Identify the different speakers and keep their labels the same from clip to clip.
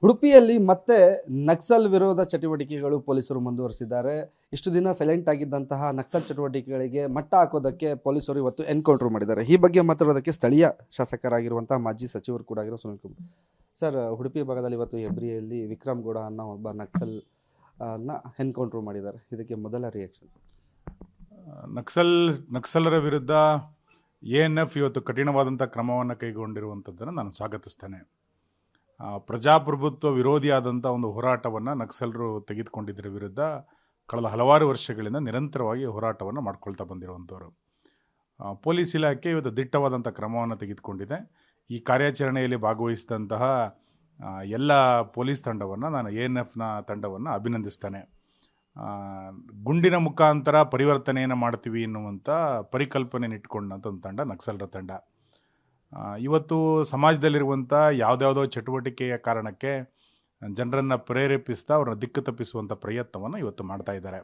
Speaker 1: ಉಡುಪಿಯಲ್ಲಿ ಮತ್ತೆ ನಕ್ಸಲ್ ವಿರೋಧ ಚಟುವಟಿಕೆಗಳು ಪೊಲೀಸರು ಮುಂದುವರಿಸಿದ್ದಾರೆ. ಇಷ್ಟು ದಿನ ಸೈಲೆಂಟ್ ಆಗಿದ್ದಂತಹ ನಕ್ಸಲ್ ಚಟುವಟಿಕೆಗಳಿಗೆ ಮಟ್ಟ ಹಾಕೋದಕ್ಕೆ ಪೊಲೀಸರು ಇವತ್ತು ಎನ್ಕೌಂಟರ್ ಮಾಡಿದ್ದಾರೆ. ಈ ಬಗ್ಗೆ ಮಾತಾಡೋದಕ್ಕೆ ಸ್ಥಳೀಯ ಶಾಸಕರಾಗಿರುವಂತಹ ಮಾಜಿ ಸಚಿವರು ಕೂಡ ಆಗಿರೋ ಸುನಿಲ್ ಕುಮಾರ್ ಸರ್, ಉಡುಪಿ ಭಾಗದಲ್ಲಿ ಇವತ್ತು ಹೆಬ್ರಿಯಲ್ಲಿ ವಿಕ್ರಮ್ ಗೌಡ ಅನ್ನೋ ಒಬ್ಬ ಎನ್ಕೌಂಟರ್ ಮಾಡಿದ್ದಾರೆ. ಇದಕ್ಕೆ ಮೊದಲ ರಿಯಾಕ್ಷನ್?
Speaker 2: ನಕ್ಸಲರ ವಿರುದ್ಧ ANF ಇವತ್ತು ಕಠಿಣವಾದಂಥ ಕ್ರಮವನ್ನು ಕೈಗೊಂಡಿರುವಂಥದ್ದನ್ನು ನಾನು ಸ್ವಾಗತಿಸ್ತೇನೆ. ಪ್ರಜಾಪ್ರಭುತ್ವ ವಿರೋಧಿಯಾದಂಥ ಒಂದು ಹೋರಾಟವನ್ನು ನಕ್ಸಲರು ತೆಗೆದುಕೊಂಡಿದ್ದರ ವಿರುದ್ಧ ಕಳೆದ ಹಲವಾರು ವರ್ಷಗಳಿಂದ ನಿರಂತರವಾಗಿ ಹೋರಾಟವನ್ನು ಮಾಡ್ಕೊಳ್ತಾ ಬಂದಿರುವಂಥವ್ರು. ಪೊಲೀಸ್ ಇಲಾಖೆ ಇವತ್ತು ದಿಟ್ಟವಾದಂಥ ಕ್ರಮವನ್ನು ತೆಗೆದುಕೊಂಡಿದೆ. ಈ ಕಾರ್ಯಾಚರಣೆಯಲ್ಲಿ ಭಾಗವಹಿಸಿದಂತಹ ಎಲ್ಲ ಪೊಲೀಸ್ ತಂಡವನ್ನು, ನಾನು ANFನ ತಂಡವನ್ನು ಅಭಿನಂದಿಸ್ತೇನೆ. ಗುಂಡಿನ ಮುಖಾಂತರ ಪರಿವರ್ತನೆಯನ್ನು ಮಾಡ್ತೀವಿ ಎನ್ನುವಂಥ ಪರಿಕಲ್ಪನೆಯನ್ನು ಇಟ್ಕೊಂಡಂಥ ಒಂದು ತಂಡ ನಕ್ಸಲರ ತಂಡ. ಇವತ್ತು ಸಮಾಜದಲ್ಲಿರುವಂಥ ಯಾವುದ್ಯಾವುದೋ ಚಟುವಟಿಕೆಯ ಕಾರಣಕ್ಕೆ ಜನರನ್ನು ಪ್ರೇರೇಪಿಸ್ತಾ ಅವ್ರನ್ನ ದಿಕ್ಕು ತಪ್ಪಿಸುವಂಥ ಪ್ರಯತ್ನವನ್ನು ಇವತ್ತು ಮಾಡ್ತಾ ಇದ್ದಾರೆ.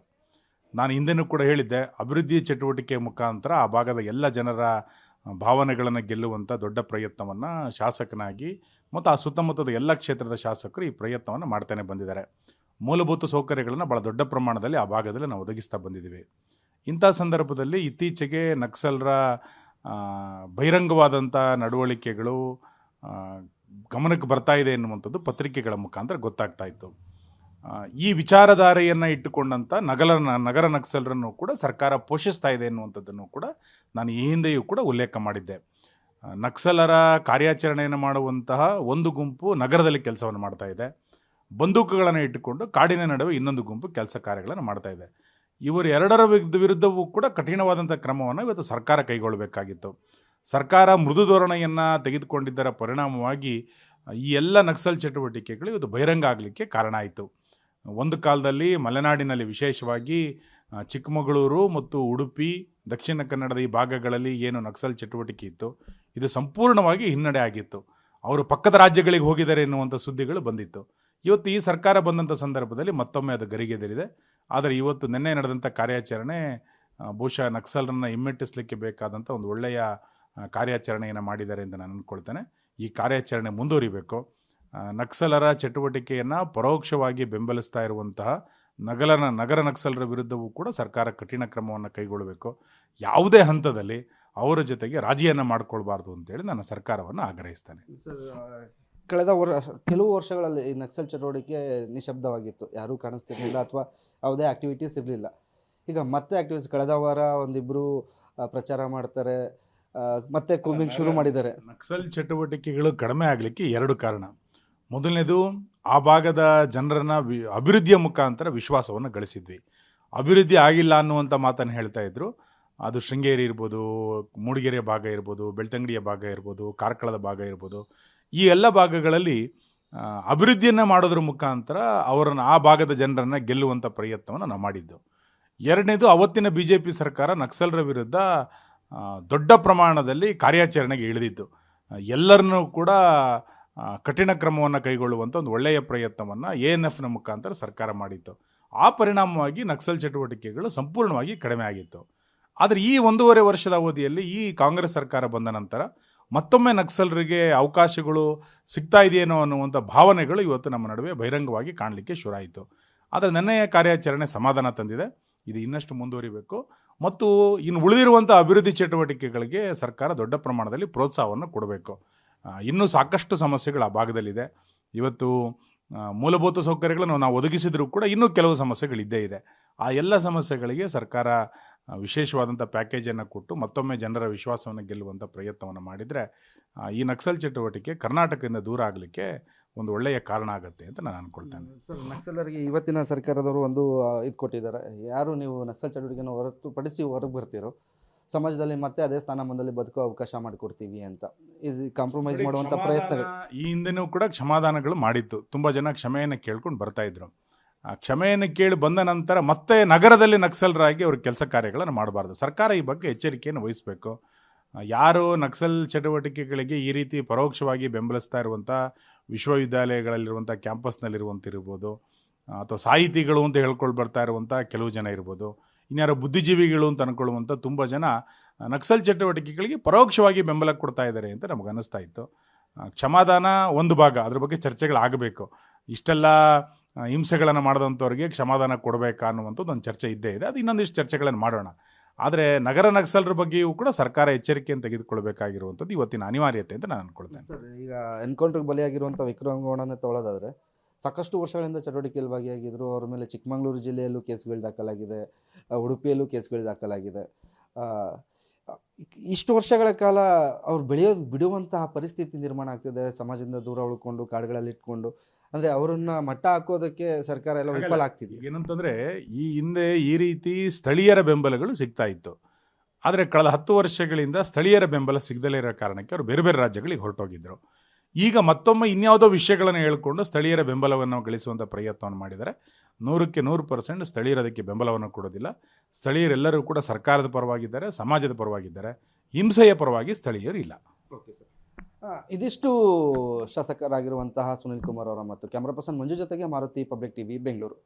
Speaker 2: ನಾನು ಹಿಂದೆನೂ ಕೂಡ ಹೇಳಿದ್ದೆ, ಅಭಿವೃದ್ಧಿ ಚಟುವಟಿಕೆಯ ಮುಖಾಂತರ ಆ ಭಾಗದ ಎಲ್ಲ ಜನರ ಭಾವನೆಗಳನ್ನು ಗೆಲ್ಲುವಂಥ ದೊಡ್ಡ ಪ್ರಯತ್ನವನ್ನು ಶಾಸಕನಾಗಿ ಮತ್ತು ಆ ಸುತ್ತಮುತ್ತದ ಎಲ್ಲ ಕ್ಷೇತ್ರದ ಶಾಸಕರು ಈ ಪ್ರಯತ್ನವನ್ನು ಮಾಡ್ತಾನೆ ಬಂದಿದ್ದಾರೆ. ಮೂಲಭೂತ ಸೌಕರ್ಯಗಳನ್ನು ಭಾಳ ದೊಡ್ಡ ಪ್ರಮಾಣದಲ್ಲಿ ಆ ಭಾಗದಲ್ಲಿ ನಾವು ಒದಗಿಸ್ತಾ ಬಂದಿದ್ದೀವಿ. ಇಂಥ ಸಂದರ್ಭದಲ್ಲಿ ಇತ್ತೀಚೆಗೆ ನಕ್ಸಲರ ಬಹಿರಂಗವಾದಂಥ ನಡವಳಿಕೆಗಳು ಗಮನಕ್ಕೆ ಬರ್ತಾ ಇದೆ ಎನ್ನುವಂಥದ್ದು ಪತ್ರಿಕೆಗಳ ಮುಖಾಂತರ ಗೊತ್ತಾಗ್ತಾ ಇತ್ತು. ಈ ವಿಚಾರಧಾರೆಯನ್ನು ಇಟ್ಟುಕೊಂಡಂಥ ನಗರ ನಕ್ಸಲರನ್ನು ಕೂಡ ಸರ್ಕಾರ ಪೋಷಿಸ್ತಾ ಇದೆ ಎನ್ನುವಂಥದ್ದನ್ನು ಕೂಡ ನಾನು ಈ ಹಿಂದೆಯೂ ಕೂಡ ಉಲ್ಲೇಖ ಮಾಡಿದ್ದೆ. ನಕ್ಸಲರ ಕಾರ್ಯಾಚರಣೆಯನ್ನು ಮಾಡುವಂತಹ ಒಂದು ಗುಂಪು ನಗರದಲ್ಲಿ ಕೆಲಸವನ್ನು ಮಾಡ್ತಾ ಇದೆ. ಬಂದೂಕುಗಳನ್ನು ಇಟ್ಟುಕೊಂಡು ಕಾಡಿನ ನಡುವೆ ಇನ್ನೊಂದು ಗುಂಪು ಕೆಲಸ ಕಾರ್ಯಗಳನ್ನು ಮಾಡ್ತಾ ಇದೆ. ಇವರು ಎರಡರ ವಿರುದ್ಧವೂ ಕೂಡ ಕಠಿಣವಾದಂಥ ಕ್ರಮವನ್ನು ಇವತ್ತು ಸರ್ಕಾರ ಕೈಗೊಳ್ಳಬೇಕಾಗಿತ್ತು. ಸರ್ಕಾರ ಮೃದು ಧೋರಣೆಯನ್ನು ತೆಗೆದುಕೊಂಡಿದ್ದರ ಪರಿಣಾಮವಾಗಿ ಈ ಎಲ್ಲ ನಕ್ಸಲ್ ಚಟುವಟಿಕೆಗಳು ಇವತ್ತು ಬಹಿರಂಗ ಆಗಲಿಕ್ಕೆ ಕಾರಣ ಆಯಿತು. ಒಂದು ಕಾಲದಲ್ಲಿ ಮಲೆನಾಡಿನಲ್ಲಿ, ವಿಶೇಷವಾಗಿ ಚಿಕ್ಕಮಗಳೂರು ಮತ್ತು ಉಡುಪಿ, ದಕ್ಷಿಣ ಕನ್ನಡದ ಈ ಭಾಗಗಳಲ್ಲಿ ಏನು ನಕ್ಸಲ್ ಚಟುವಟಿಕೆ ಇತ್ತು, ಇದು ಸಂಪೂರ್ಣವಾಗಿ ಹಿನ್ನಡೆ ಆಗಿತ್ತು. ಅವರು ಪಕ್ಕದ ರಾಜ್ಯಗಳಿಗೆ ಹೋಗಿದ್ದಾರೆ ಎನ್ನುವಂಥ ಸುದ್ದಿಗಳು ಬಂದಿತ್ತು. ಇವತ್ತು ಈ ಸರ್ಕಾರ ಬಂದಂಥ ಸಂದರ್ಭದಲ್ಲಿ ಮತ್ತೊಮ್ಮೆ ಅದು ಗರಿಗೆದರಿದೆ. ಆದರೆ ಇವತ್ತು ನಿನ್ನೆ ನಡೆದಂಥ ಕಾರ್ಯಾಚರಣೆ ಬಹುಶಃ ನಕ್ಸಲರನ್ನು ಹಿಮ್ಮೆಟ್ಟಿಸಲಿಕ್ಕೆ ಬೇಕಾದಂಥ ಒಂದು ಒಳ್ಳೆಯ ಕಾರ್ಯಾಚರಣೆಯನ್ನು ಮಾಡಿದ್ದಾರೆ ಎಂದು ನಾನು ಅಂದ್ಕೊಳ್ತೇನೆ. ಈ ಕಾರ್ಯಾಚರಣೆ ಮುಂದುವರಿಬೇಕು. ನಕ್ಸಲರ ಚಟುವಟಿಕೆಯನ್ನು ಪರೋಕ್ಷವಾಗಿ ಬೆಂಬಲಿಸ್ತಾ ಇರುವಂತಹ ನಗರ ನಕ್ಸಲರ ವಿರುದ್ಧವೂ ಕೂಡ ಸರ್ಕಾರ ಕಠಿಣ ಕ್ರಮವನ್ನು ಕೈಗೊಳ್ಳಬೇಕು. ಯಾವುದೇ ಹಂತದಲ್ಲಿ ಅವರ ಜೊತೆಗೆ ರಾಜಿಯನ್ನು ಮಾಡಿಕೊಳ್ಬಾರ್ದು ಅಂತೇಳಿ ನಾನು ಸರ್ಕಾರವನ್ನು ಆಗ್ರಹಿಸ್ತೇನೆ.
Speaker 1: ಕಳೆದ ಕೆಲವು ವರ್ಷಗಳಲ್ಲಿ ಈ ನಕ್ಸಲ್ ಚಟುವಟಿಕೆ ನಿಶಬ್ದವಾಗಿತ್ತು, ಯಾರೂ ಕಾಣಿಸ್ತಿರ್ಲಿಲ್ಲ ಅಥವಾ ಯಾವುದೇ ಆಕ್ಟಿವಿಟೀಸ್ ಇರಲಿಲ್ಲ. ಈಗ ಮತ್ತೆ ಆಕ್ಟಿವಿಟೀಸ್, ಕಳೆದ ವಾರ ಒಂದಿಬ್ಬರು ಪ್ರಚಾರ ಮಾಡ್ತಾರೆ, ಮತ್ತೆ ಕೂಂಬಿಂಗ್ ಶುರು ಮಾಡಿದ್ದಾರೆ.
Speaker 2: ನಕ್ಸಲ್ ಚಟುವಟಿಕೆಗಳು ಕಡಿಮೆ ಆಗಲಿಕ್ಕೆ ಎರಡು ಕಾರಣ. ಮೊದಲನೇದು, ಆ ಭಾಗದ ಜನರನ್ನ ಅಭಿವೃದ್ಧಿಯ ಮುಖಾಂತರ ವಿಶ್ವಾಸವನ್ನು ಗಳಿಸಿದ್ವಿ. ಅಭಿವೃದ್ಧಿ ಆಗಿಲ್ಲ ಅನ್ನುವಂಥ ಮಾತನ್ನು ಹೇಳ್ತಾ ಇದ್ರು. ಅದು ಶೃಂಗೇರಿ ಇರ್ಬೋದು, ಮೂಡಿಗೆರೆ ಭಾಗ ಇರ್ಬೋದು, ಬೆಳ್ತಂಗಡಿಯ ಭಾಗ ಇರ್ಬೋದು, ಕಾರ್ಕಳದ ಭಾಗ ಇರ್ಬೋದು, ಈ ಎಲ್ಲ ಭಾಗಗಳಲ್ಲಿ ಅಭಿವೃದ್ಧಿಯನ್ನು ಮಾಡೋದ್ರ ಮುಖಾಂತರ ಅವರನ್ನು, ಆ ಭಾಗದ ಜನರನ್ನು ಗೆಲ್ಲುವಂಥ ಪ್ರಯತ್ನವನ್ನು ನಾವು ಮಾಡಿದ್ದು. ಎರಡನೇದು, ಅವತ್ತಿನ BJP ಸರ್ಕಾರ ನಕ್ಸಲರ ವಿರುದ್ಧ ದೊಡ್ಡ ಪ್ರಮಾಣದಲ್ಲಿ ಕಾರ್ಯಾಚರಣೆಗೆ ಇಳಿದಿದ್ದು. ಎಲ್ಲರನ್ನೂ ಕೂಡ ಕಠಿಣ ಕ್ರಮವನ್ನು ಕೈಗೊಳ್ಳುವಂಥ ಒಂದು ಒಳ್ಳೆಯ ಪ್ರಯತ್ನವನ್ನು ANFನ ಮುಖಾಂತರ ಸರ್ಕಾರ ಮಾಡಿತ್ತು. ಆ ಪರಿಣಾಮವಾಗಿ ನಕ್ಸಲ್ ಚಟುವಟಿಕೆಗಳು ಸಂಪೂರ್ಣವಾಗಿ ಕಡಿಮೆ ಆಗಿತ್ತು. ಆದರೆ ಈ 1.5 ವರ್ಷದ ಅವಧಿಯಲ್ಲಿ ಈ ಕಾಂಗ್ರೆಸ್ ಸರ್ಕಾರ ಬಂದ ನಂತರ ಮತ್ತೊಮ್ಮೆ ನಕ್ಸಲರಿಗೆ ಅವಕಾಶಗಳು ಸಿಗ್ತಾ ಇದೆಯೇನೋ ಅನ್ನುವಂಥ ಭಾವನೆಗಳು ಇವತ್ತು ನಮ್ಮ ನಡುವೆ ಬಹಿರಂಗವಾಗಿ ಕಾಣಲಿಕ್ಕೆ ಶುರುವಾಯಿತು. ಆದರೆ ನೆನ್ನೆಯ ಕಾರ್ಯಾಚರಣೆ ಸಮಾಧಾನ ತಂದಿದೆ. ಇದು ಇನ್ನಷ್ಟು ಮುಂದುವರಿಬೇಕು ಮತ್ತು ಇನ್ನು ಉಳಿದಿರುವಂಥ ಅಭಿವೃದ್ಧಿ ಚಟುವಟಿಕೆಗಳಿಗೆ ಸರ್ಕಾರ ದೊಡ್ಡ ಪ್ರಮಾಣದಲ್ಲಿ ಪ್ರೋತ್ಸಾಹವನ್ನು ಕೊಡಬೇಕು. ಇನ್ನೂ ಸಾಕಷ್ಟು ಸಮಸ್ಯೆಗಳು ಆ ಭಾಗದಲ್ಲಿದೆ. ಇವತ್ತು ಮೂಲಭೂತ ಸೌಕರ್ಯಗಳನ್ನು ನಾವು ಒದಗಿಸಿದರೂ ಕೂಡ ಇನ್ನೂ ಕೆಲವು ಸಮಸ್ಯೆಗಳಿದ್ದೇ ಇದೆ. ಆ ಎಲ್ಲ ಸಮಸ್ಯೆಗಳಿಗೆ ಸರ್ಕಾರ ವಿಶೇಷವಾದಂಥ ಪ್ಯಾಕೇಜನ್ನು ಕೊಟ್ಟು ಮತ್ತೊಮ್ಮೆ ಜನರ ವಿಶ್ವಾಸವನ್ನು ಗೆಲ್ಲುವಂಥ ಪ್ರಯತ್ನವನ್ನು ಮಾಡಿದರೆ ಈ ನಕ್ಸಲ್ ಚಟುವಟಿಕೆ ಕರ್ನಾಟಕದಿಂದ ದೂರ ಆಗಲಿಕ್ಕೆ ಒಂದು ಒಳ್ಳೆಯ ಕಾರಣ ಆಗುತ್ತೆ ಅಂತ ನಾನು ಅಂದ್ಕೊಳ್ತೇನೆ.
Speaker 1: ಸರ್, ನಕ್ಸಲರಿಗೆ ಇವತ್ತಿನ ಸರ್ಕಾರದವರು ಒಂದು ಇದು ಕೊಟ್ಟಿದ್ದಾರೆ, ಯಾರು ನೀವು ನಕ್ಸಲ್ ಚಟುವಟಿಕೆಯನ್ನು ಹೊರತುಪಡಿಸಿ ಹೊರಗೆ ಬರ್ತೀರೋ ಸಮಾಜದಲ್ಲಿ ಮತ್ತೆ ಅದೇ ಸ್ಥಾನಮಾನದಲ್ಲಿ ಬದುಕೋ ಅವಕಾಶ ಮಾಡಿಕೊಡ್ತೀವಿ ಅಂತ ಇದು ಕಾಂಪ್ರಮೈಸ್ ಮಾಡುವಂಥ ಪ್ರಯತ್ನಗಳು
Speaker 2: ಈ ಹಿಂದೆನೂ ಕೂಡ ಕ್ಷಮಾದಾನಗಳು ಮಾಡಿತ್ತು. ತುಂಬ ಜನ ಕ್ಷಮೆಯನ್ನು ಕೇಳ್ಕೊಂಡು ಬರ್ತಾ ಇದ್ರು. ಕ್ಷಮೆಯನ್ನು ಕೇಳಿ ಬಂದ ನಂತರ ಮತ್ತೆ ನಗರದಲ್ಲಿ ನಕ್ಸಲರಾಗಿ ಅವ್ರ ಕೆಲಸ ಕಾರ್ಯಗಳನ್ನು ಮಾಡಬಾರ್ದು. ಸರ್ಕಾರ ಈ ಬಗ್ಗೆ ಎಚ್ಚರಿಕೆಯನ್ನು ವಹಿಸಬೇಕು. ಯಾರು ನಕ್ಸಲ್ ಚಟುವಟಿಕೆಗಳಿಗೆ ಈ ರೀತಿ ಪರೋಕ್ಷವಾಗಿ ಬೆಂಬಲಿಸ್ತಾ ಇರುವಂಥ ವಿಶ್ವವಿದ್ಯಾಲಯಗಳಲ್ಲಿರುವಂಥ ಕ್ಯಾಂಪಸ್ನಲ್ಲಿರುವಂತಿರ್ಬೋದು, ಅಥವಾ ಸಾಹಿತಿಗಳು ಅಂತ ಹೇಳ್ಕೊಂಡು ಬರ್ತಾ ಇರುವಂಥ ಕೆಲವು ಜನ ಇರ್ಬೋದು, ಇನ್ಯಾರೋ ಬುದ್ಧಿಜೀವಿಗಳು ಅಂತ ಅಂದ್ಕೊಳ್ಳುವಂಥ ತುಂಬ ಜನ ನಕ್ಸಲ್ ಚಟುವಟಿಕೆಗಳಿಗೆ ಪರೋಕ್ಷವಾಗಿ ಬೆಂಬಲ ಕೊಡ್ತಾ ಇದ್ದಾರೆ ಅಂತ ನಮಗೆ ಅನ್ನಿಸ್ತಾ ಇತ್ತು. ಕ್ಷಮಾದಾನ ಒಂದು ಭಾಗ, ಅದ್ರ ಬಗ್ಗೆ ಚರ್ಚೆಗಳಾಗಬೇಕು. ಇಷ್ಟೆಲ್ಲ ಹಿಂಸೆಗಳನ್ನು ಮಾಡಿದಂಥವ್ರಿಗೆ ಕ್ಷಮಾದಾನ ಕೊಡಬೇಕಾ ಅನ್ನುವಂಥದ್ದು ಒಂದು ಚರ್ಚೆ ಇದ್ದೇ ಇದೆ. ಅದು ಇನ್ನೊಂದಿಷ್ಟು ಚರ್ಚೆಗಳನ್ನು ಮಾಡೋಣ. ಆದರೆ ನಗರ ನಕ್ಸಲರ ಬಗ್ಗೆಯೂ ಕೂಡ ಸರ್ಕಾರ ಎಚ್ಚರಿಕೆಯನ್ನು ತೆಗೆದುಕೊಳ್ಬೇಕಾಗಿರುವಂಥದ್ದು ಇವತ್ತಿನ ಅನಿವಾರ್ಯತೆ ಅಂತ ನಾನು ಅನ್ಕೊಳ್ತೇನೆ.
Speaker 1: ಸರ್, ಈಗ ಎನ್ಕೌಂಟರ್ಗೆ ಬಲಿಯಾಗಿರುವಂಥ ವಿಕ್ರಮ್ ಗೌಡನೇ ತೊಗೊಳೋದಾದರೆ ಸಾಕಷ್ಟು ವರ್ಷಗಳಿಂದ ಚಟುವಟಿಕೆಯಲ್ಲಿ ಭಾಗಿಯಾಗಿದ್ದರು. ಅವ್ರ ಮೇಲೆ ಚಿಕ್ಕಮಗಳೂರು ಜಿಲ್ಲೆಯಲ್ಲೂ ಕೇಸ್ಗಳು ದಾಖಲಾಗಿದೆ, ಉಡುಪಿಯಲ್ಲೂ ಕೇಸ್ಗಳು ದಾಖಲಾಗಿದೆ. ಆ, ಇಷ್ಟು ವರ್ಷಗಳ ಕಾಲ ಅವ್ರು ಬಿಡುವಂತಹ ಪರಿಸ್ಥಿತಿ ನಿರ್ಮಾಣ ಆಗ್ತಿದೆ. ಸಮಾಜದಿಂದ ದೂರ ಉಳ್ಕೊಂಡು ಕಾಡುಗಳಲ್ಲಿ ಇಟ್ಕೊಂಡು, ಅಂದರೆ ಅವರನ್ನ ಮಟ್ಟ ಹಾಕೋದಕ್ಕೆ ಸರ್ಕಾರ ಎಲ್ಲ ವಿಫಲ ಆಗ್ತಿದೆ.
Speaker 2: ಏನಂತಂದ್ರೆ ಈ ಹಿಂದೆ ಈ ರೀತಿ ಸ್ಥಳೀಯರ ಬೆಂಬಲಗಳು ಸಿಗ್ತಾ ಇತ್ತು. ಆದರೆ ಕಳೆದ 10 ವರ್ಷಗಳಿಂದ ಸ್ಥಳೀಯರ ಬೆಂಬಲ ಸಿಗದಲೇ ಇರೋ ಕಾರಣಕ್ಕೆ ಅವರು ಬೇರೆ ಬೇರೆ ರಾಜ್ಯಗಳಿಗೆ ಹೊರಟೋಗಿದ್ರು. ಈಗ ಮತ್ತೊಮ್ಮೆ ಇನ್ಯಾವುದೋ ವಿಷಯಗಳನ್ನು ಹೇಳ್ಕೊಂಡು ಸ್ಥಳೀಯರ ಬೆಂಬಲವನ್ನು ಗಳಿಸುವಂಥ ಪ್ರಯತ್ನವನ್ನು ಮಾಡಿದ್ದಾರೆ. 100% ಸ್ಥಳೀಯರು ಅದಕ್ಕೆ ಬೆಂಬಲವನ್ನು ಕೊಡೋದಿಲ್ಲ. ಸ್ಥಳೀಯರೆಲ್ಲರೂ ಕೂಡ ಸರ್ಕಾರದ ಪರವಾಗಿದ್ದಾರೆ, ಸಮಾಜದ ಪರವಾಗಿದ್ದಾರೆ. ಹಿಂಸೆಯ ಪರವಾಗಿ ಸ್ಥಳೀಯರು ಇಲ್ಲ.
Speaker 1: Okay sir. ಇದಿಷ್ಟು ಶಾಸಕರಾಗಿರುವಂತಹ ಸುನಿಲ್ ಕುಮಾರ್ ಅವರ ಮತ್ತು ಕ್ಯಾಮ್ರಾ ಪರ್ಸನ್ ಮಂಜು ಜೊತೆಗೆ ಮಾರುತಿ, ಪಬ್ಲಿಕ್ ಟಿವಿ, ಬೆಂಗಳೂರು.